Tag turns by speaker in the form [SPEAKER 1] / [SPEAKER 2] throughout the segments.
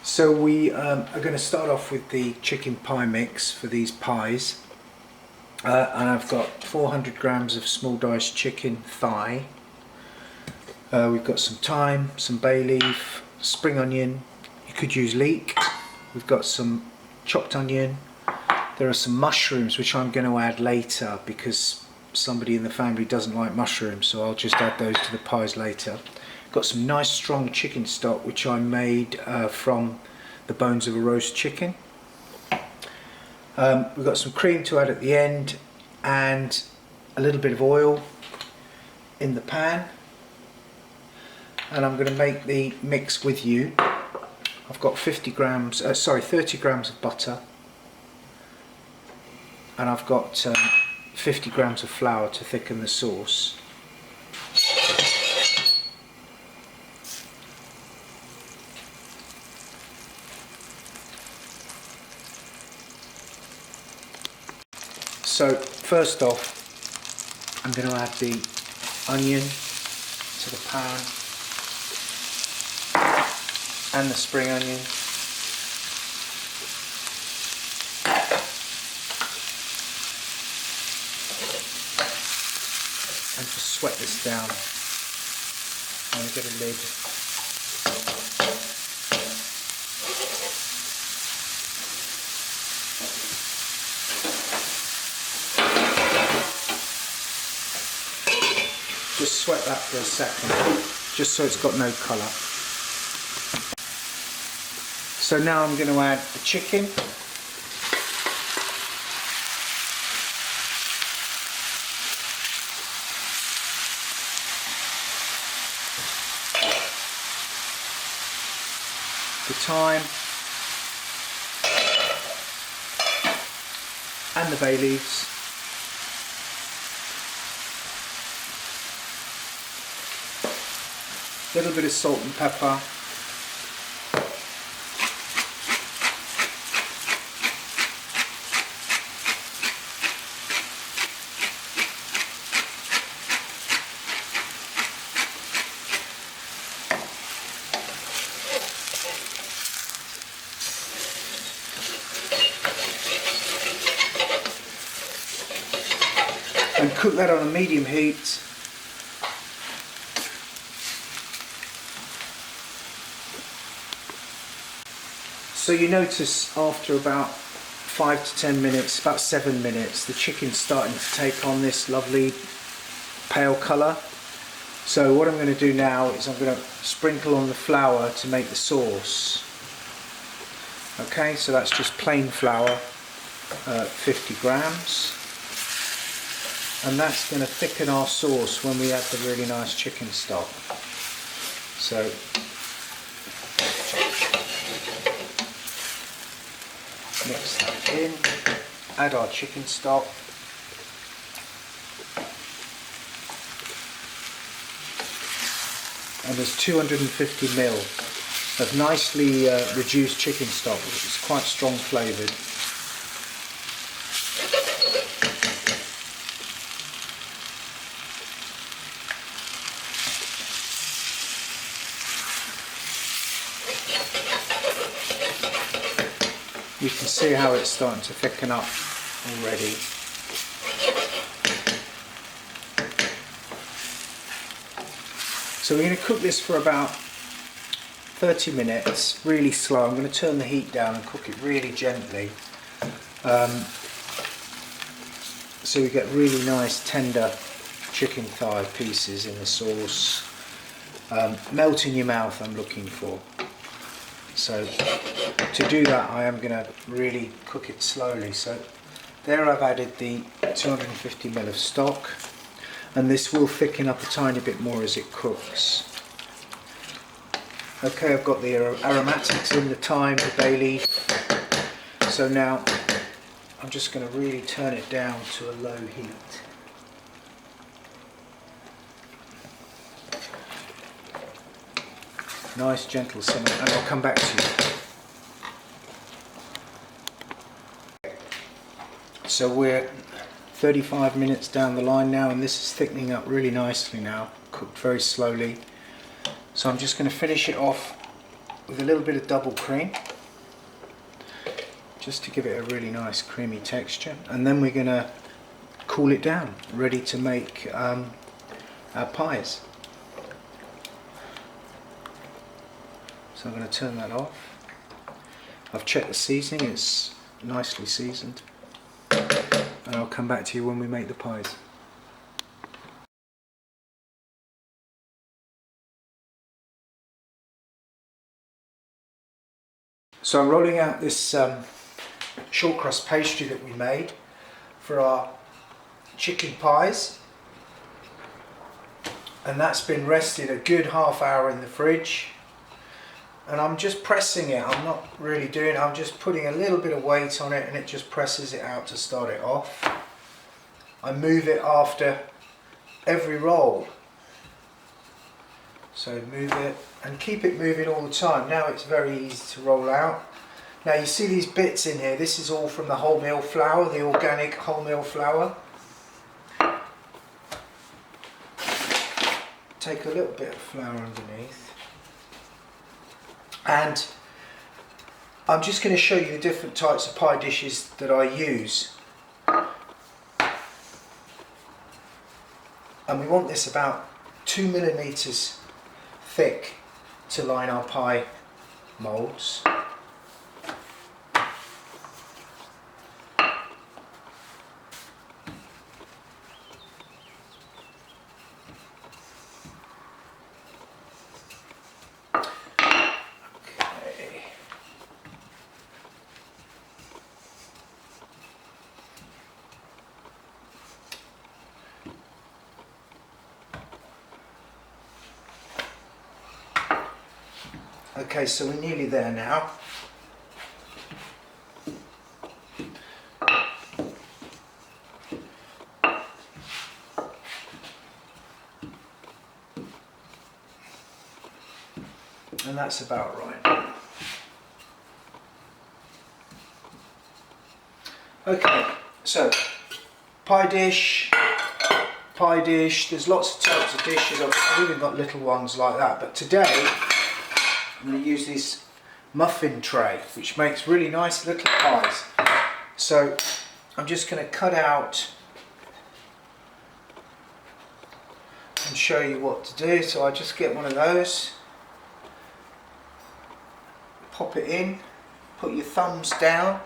[SPEAKER 1] So we are going to start off with the chicken pie mix for these pies, and I've got 400 grams of small diced chicken thigh. We've got some thyme, some bay leaf, spring onion, you could use leek. We've got some chopped onion. There are some mushrooms which I'm going to add later because somebody in the family doesn't like mushrooms, so I'll just add those to the pies later. Got some nice strong chicken stock which I made from the bones of a roast chicken. We've got some cream to add at the end and a little bit of oil in the pan, and I'm going to make the mix with you. I've got 30 grams of butter, and I've got 50 grams of flour to thicken the sauce. So first off, I'm going to add the onion to the pan and the spring onion. And just sweat this down. I'm going to get a lid. Just sweat that for a second, just so it's got no colour. So now I'm going to add the chicken. The thyme and the bay leaves. A little bit of salt and pepper. And cook that on a medium heat. So you notice after about 5 to 10 minutes, about 7 minutes, the chicken's starting to take on this lovely pale colour. So what I'm going to do now is I'm going to sprinkle on the flour to make the sauce. Okay, so that's just plain flour, 50 grams. And that's going to thicken our sauce when we add the really nice chicken stock. So mix that in, add our chicken stock, and there's 250 ml of nicely reduced chicken stock, which is quite strong flavoured. You can see how it's starting to thicken up already. So we're going to cook this for about 30 minutes, really slow. I'm going to turn the heat down and cook it really gently. So we get really nice tender chicken thigh pieces in the sauce. Melt in your mouth I'm looking for. So to do that I am going to really cook it slowly. So there I've added the 250 ml of stock, and this will thicken up a tiny bit more as it cooks. Okay, I've got the aromatics in, the thyme, the bay leaf. So now I'm just going to really turn it down to a low heat. Nice gentle simmer, and I'll come back to you. So we're 35 minutes down the line now, and this is thickening up really nicely now, cooked very slowly. So I'm just going to finish it off with a little bit of double cream, just to give it a really nice creamy texture, and then we're going to cool it down, ready to make our pies. So I'm going to turn that off. I've checked the seasoning, it's nicely seasoned, and I'll come back to you when we make the pies. So I'm rolling out this short crust pastry that we made for our chicken pies, and that's been rested a good half hour in the fridge, and I'm just pressing it. I'm not really doing it, I'm just putting a little bit of weight on it and it just presses it out to start it off. I move it after every roll, so move it and keep it moving all the time. Now it's very easy to roll out. Now you see these bits in here, this is all from the wholemeal flour, the organic wholemeal flour. Take a little bit of flour underneath, and I'm just going to show you the different types of pie dishes that I use. And we want this about 2 millimeters thick to line our pie moulds. Okay, so we're nearly there now. And that's about right. Okay, so pie dish, there's lots of types of dishes. I've even got little ones like that, but today I'm going to use this muffin tray, which makes really nice little pies. So I'm just going to cut out and show you what to do. So I just get one of those, pop it in, put your thumbs down,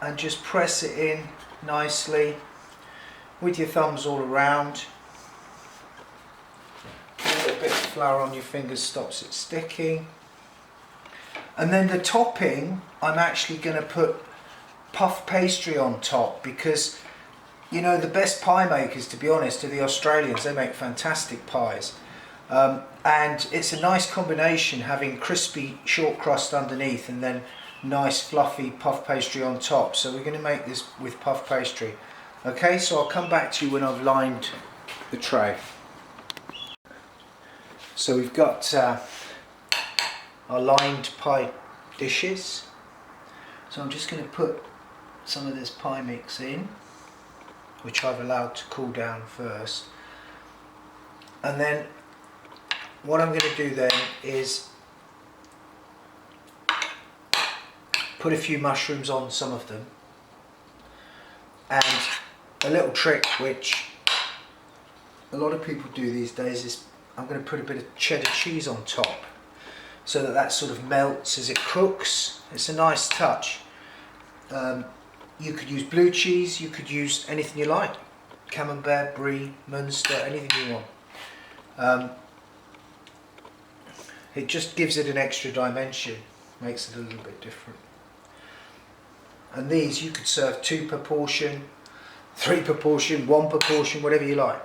[SPEAKER 1] and just press it in nicely with your thumbs all around. A little bit of flour on your fingers stops it sticking. And then the topping, I'm actually going to put puff pastry on top, because you know the best pie makers, to be honest, are the Australians. They make fantastic pies. And it's a nice combination, having crispy short crust underneath and then nice fluffy puff pastry on top. So we're going to make this with puff pastry. Okay, so I'll come back to you when I've lined the tray. So we've got our lined pie dishes. So I'm just going to put some of this pie mix in, which I've allowed to cool down first. And then what I'm going to do then is put a few mushrooms on some of them, and a little trick which a lot of people do these days is I'm going to put a bit of cheddar cheese on top, so that sort of melts as it cooks. It's a nice touch. You could use blue cheese, you could use anything you like, camembert, brie, Munster, anything you want. It just gives it an extra dimension, makes it a little bit different. And these you could serve 2 per portion, 3 per portion, 1 per portion, whatever you like.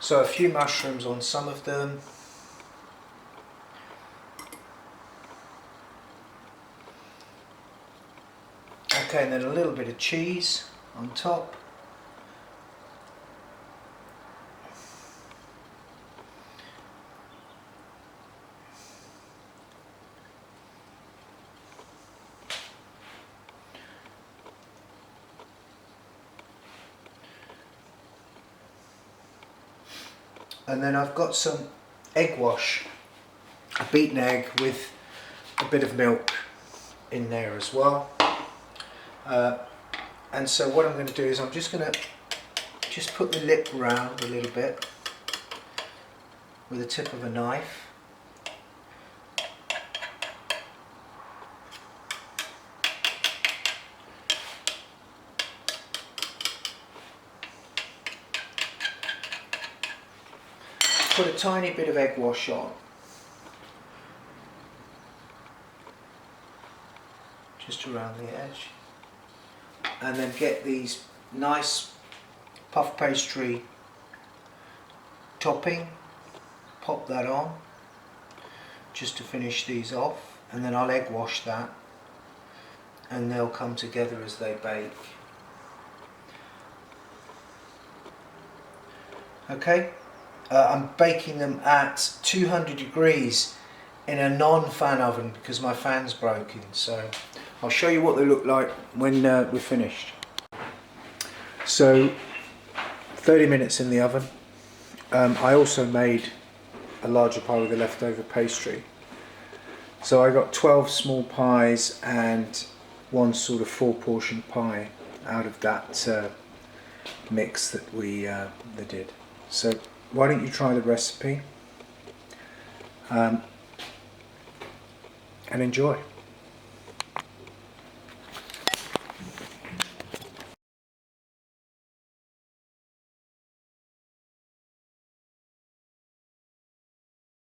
[SPEAKER 1] So a few mushrooms on some of them. Okay, and then a little bit of cheese on top. And then I've got some egg wash, a beaten egg with a bit of milk in there as well. And so what I'm going to do is I'm just going to put the lip round a little bit with the tip of a knife. Put a tiny bit of egg wash on, just around the edge, and then get these nice puff pastry topping, pop that on just to finish these off, and then I'll egg wash that and they'll come together as they bake. Okay. I'm baking them at 200 degrees in a non-fan oven because my fan's broken. So I'll show you what they look like when we're finished. So 30 minutes in the oven. I also made a larger pie with the leftover pastry. So I got 12 small pies and one sort of 4-portion pie out of that mix that we did. So why don't you try the recipe and enjoy.